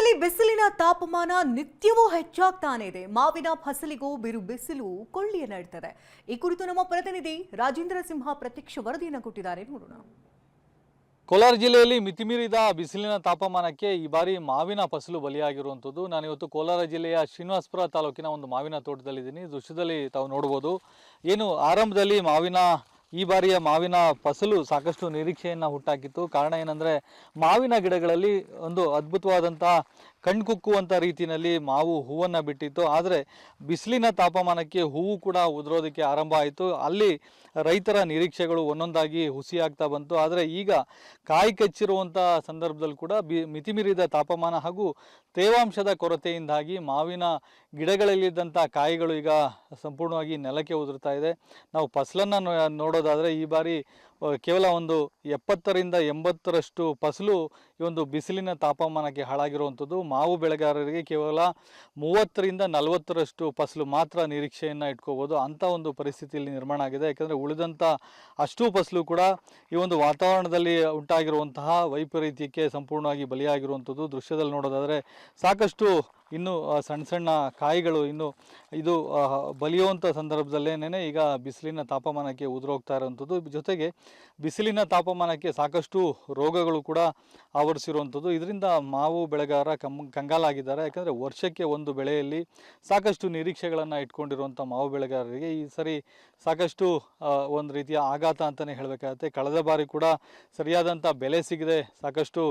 ಕೋಲಾರದಲ್ಲಿ ಬಿಸಿಲಿನ ತಾಪಮಾನ ನಿತ್ಯವೂ ಹೆಚ್ಚಾಗ್ತಾನೆ ಇದೆ. ಮಾವಿನ ಫಸಲಿಗೂ ಬಿರು ಬಿಸಿಲು ಕೊಳ್ಳಿಯನ್ನ ಇಡ್ತದೆ. ಈ ಕುರಿತು ನಮ್ಮ ಪ್ರತಿನಿಧಿ ರಾಜೇಂದ್ರ ಸಿಂಹ ಪ್ರತ್ಯಕ್ಷ ವರದಿಯನ್ನು ಕೊಟ್ಟಿದ್ದಾರೆ, ನೋಡೋಣ. ಕೋಲಾರ ಜಿಲ್ಲೆಯಲ್ಲಿ ಮಿತಿಮೀರಿದ ಬಿಸಿಲಿನ ತಾಪಮಾನಕ್ಕೆ ಈ ಬಾರಿ ಮಾವಿನ ಫಸಲು ಬಲಿಯಾಗಿರುವಂಥದ್ದು. ನಾನಿವತ್ತು ಕೋಲಾರ ಜಿಲ್ಲೆಯ ಶ್ರೀನಿವಾಸಪುರ ತಾಲೂಕಿನ ಒಂದು ಮಾವಿನ ತೋಟದಲ್ಲಿದ್ದೀನಿ. ದೃಶ್ಯದಲ್ಲಿ ತಾವು ನೋಡ್ಬೋದು, ಏನು ಆರಂಭದಲ್ಲಿ ಈ ಬಾರಿಯ ಮಾವಿನ ಫಸಲು ಸಾಕಷ್ಟು ನಿರೀಕ್ಷೆಯನ್ನು ಹುಟ್ಟಾಕಿತ್ತು. ಕಾರಣ ಏನಂದರೆ, ಮಾವಿನ ಗಿಡಗಳಲ್ಲಿ ಒಂದು ಅದ್ಭುತವಾದಂಥ ಕಣ್ಕುಕ್ಕುವಂಥ ರೀತಿಯಲ್ಲಿ ಮಾವು ಹೂವನ್ನು ಬಿಟ್ಟಿತ್ತು. ಆದರೆ ಬಿಸಿಲಿನ ತಾಪಮಾನಕ್ಕೆ ಹೂವು ಕೂಡ ಉದುರೋದಕ್ಕೆ ಆರಂಭ ಆಯಿತು. ಅಲ್ಲಿ ರೈತರ ನಿರೀಕ್ಷೆಗಳು ಒಂದೊಂದಾಗಿ ಹುಸಿಯಾಗ್ತಾ ಬಂತು. ಆದರೆ ಈಗ ಕಾಯಿ ಕಚ್ಚಿರುವಂಥ ಸಂದರ್ಭದಲ್ಲಿ ಕೂಡ ಮಿತಿಮೀರಿದ ತಾಪಮಾನ ಹಾಗೂ ತೇವಾಂಶದ ಕೊರತೆಯಿಂದಾಗಿ ಮಾವಿನ ಗಿಡಗಳಲ್ಲಿದ್ದಂಥ ಕಾಯಿಗಳು ಈಗ ಸಂಪೂರ್ಣವಾಗಿ ನೆಲಕ್ಕೆ ಉದುರ್ತಾ ಇದೆ. ನಾವು ಫಸಲನ್ನು ನೋಡೋದಾದರೆ ಈ ಬಾರಿ ಕೇವಲ ಒಂದು 70ರಿಂದ 80ರಷ್ಟು ಫಸಲು ಈ ಒಂದು ಬಿಸಿಲಿನ ತಾಪಮಾನಕ್ಕೆ ಹಾಳಾಗಿರುವಂಥದ್ದು. ಮಾವು ಬೆಳೆಗಾರರಿಗೆ ಕೇವಲ 30ರಿಂದ 40ರಷ್ಟು ಫಸಲು ಮಾತ್ರ ನಿರೀಕ್ಷೆಯನ್ನು ಇಟ್ಕೋಬೋದು. ಅಂಥ ಒಂದು ಪರಿಸ್ಥಿತಿಯಲ್ಲಿ ನಿರ್ಮಾಣ ಆಗಿದೆ. ಯಾಕಂದರೆ ಉಳಿದಂಥ ಅಷ್ಟು ಫಸಲು ಕೂಡ ಈ ಒಂದು ವಾತಾವರಣದಲ್ಲಿ ಉಂಟಾಗಿರುವಂತಹ ವೈಪರೀತ್ಯಕ್ಕೆ ಸಂಪೂರ್ಣವಾಗಿ ಬಲಿಯಾಗಿರುವಂಥದ್ದು. ದೃಶ್ಯದಲ್ಲಿ ನೋಡೋದಾದರೆ ಸಾಕಷ್ಟು ಇನ್ನು ಸಣ್ಣ ಸಣ್ಣ ಕಾಯಿಗಳು ಇನ್ನು ಇದು ಬಲಿಯುವಂಥ ಸಂದರ್ಭದಲ್ಲೇನೆ ಈಗ ಬಿಸಿಲಿನ ತಾಪಮಾನಕ್ಕೆ ಉದುರೋಗ್ತಾ ಇರೋವಂಥದ್ದು. ಜೊತೆಗೆ ಬಿಸಿಲಿನ ತಾಪಮಾನಕ್ಕೆ ಸಾಕಷ್ಟು ರೋಗಗಳು ಕೂಡ ಆವರಿಸಿರುವಂಥದ್ದು. ಇದರಿಂದ ಮಾವು ಬೆಳೆಗಾರ ಕಂಗಾಲಾಗಿದ್ದಾರೆ. ಯಾಕಂದರೆ ವರ್ಷಕ್ಕೆ ಒಂದು ಬೆಳೆಯಲ್ಲಿ ಸಾಕಷ್ಟು ನಿರೀಕ್ಷೆಗಳನ್ನು ಇಟ್ಕೊಂಡಿರುವಂಥ ಮಾವು ಬೆಳೆಗಾರರಿಗೆ ಈ ಸರಿ ಸಾಕಷ್ಟು ಒಂದು ರೀತಿಯ ಆಘಾತ ಅಂತಲೇ ಹೇಳಬೇಕಾಗತ್ತೆ. ಕಳೆದ ಬಾರಿ ಕೂಡ ಸರಿಯಾದಂಥ ಬೆಲೆ ಸಿಗದೆ ಸಾಕಷ್ಟು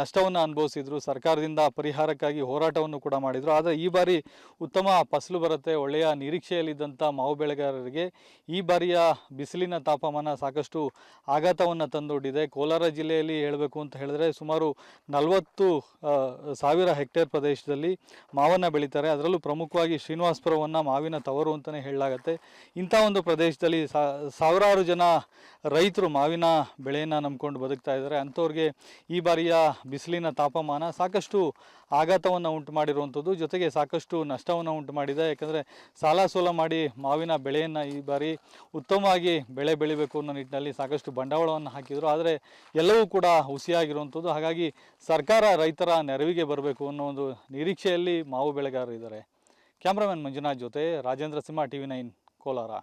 ನಷ್ಟವನ್ನು ಅನುಭವಿಸಿದ್ರು. ಸರ್ಕಾರದಿಂದ ಪರಿಹಾರಕ್ಕಾಗಿ ಹೋರಾಟವನ್ನು ಕೂಡ ಮಾಡಿದರು. ಆದರೆ ಈ ಬಾರಿ ಉತ್ತಮ ಫಸಲು ಬರುತ್ತೆ, ಒಳ್ಳೆಯ ನಿರೀಕ್ಷೆಯಲ್ಲಿದ್ದಂಥ ಮಾವು ಬೆಳೆಗಾರರಿಗೆ ಈ ಬಾರಿಯ ಬಿಸಿಲಿನ ತಾಪಮಾನ ಸಾಕಷ್ಟು ಆಘಾತವನ್ನು ತಂದೊಡ್ಡಿದೆ. ಕೋಲಾರ ಜಿಲ್ಲೆಯಲ್ಲಿ ಹೇಳಬೇಕು ಅಂತ ಹೇಳಿದ್ರೆ ಸುಮಾರು 40,000 ಹೆಕ್ಟೇರ್ ಪ್ರದೇಶದಲ್ಲಿ ಮಾವನ್ನು ಬೆಳೀತಾರೆ. ಅದರಲ್ಲೂ ಪ್ರಮುಖವಾಗಿ ಶ್ರೀನಿವಾಸಪುರವನ್ನು ಮಾವಿನ ತವರು ಅಂತಲೇ ಹೇಳಲಾಗತ್ತೆ. ಇಂಥ ಒಂದು ಪ್ರದೇಶದಲ್ಲಿ ಸಾವಿರಾರು ಜನ ರೈತರು ಮಾವಿನ ಬೆಳೆಯನ್ನು ನಂಬ್ಕೊಂಡು ಬದುಕ್ತಾ ಇದ್ದಾರೆ. ಅಂಥವ್ರಿಗೆ ಈ ಬಾರಿಯ ಬಿಸಿಲಿನ ತಾಪಮಾನ ಸಾಕಷ್ಟು ಆಘಾತವನ್ನು ಉಂಟು ಮಾಡಿರುವಂಥದ್ದು. ಜೊತೆಗೆ ಸಾಕಷ್ಟು ನಷ್ಟವನ್ನು ಉಂಟು ಮಾಡಿದೆ. ಯಾಕಂದರೆ ಸಾಲ ಸೋಲ ಮಾಡಿ ಮಾವಿನ ಬೆಳೆಯನ್ನು ಈ ಬಾರಿ ಉತ್ತಮವಾಗಿ ಬೆಳೆ ಬೆಳಿಬೇಕು ಅನ್ನೋ ನಿಟ್ಟಿನಲ್ಲಿ ಸಾಕಷ್ಟು ಬಂಡವಾಳವನ್ನು ಹಾಕಿದರು. ಆದರೆ ಎಲ್ಲವೂ ಕೂಡ ಹುಸಿಯಾಗಿರುವಂಥದ್ದು. ಹಾಗಾಗಿ ಸರ್ಕಾರ ರೈತರ ನೆರವಿಗೆ ಬರಬೇಕು ಅನ್ನೋ ಒಂದು ನಿರೀಕ್ಷೆಯಲ್ಲಿ ಮಾವು ಬೆಳೆಗಾರರು ಇದ್ದಾರೆ. ಕ್ಯಾಮ್ರಾಮನ್ ಮಂಜುನಾಥ್ ಜೊತೆ ರಾಜೇಂದ್ರ ಸಿಂಹ, TV9 ಕೋಲಾರ.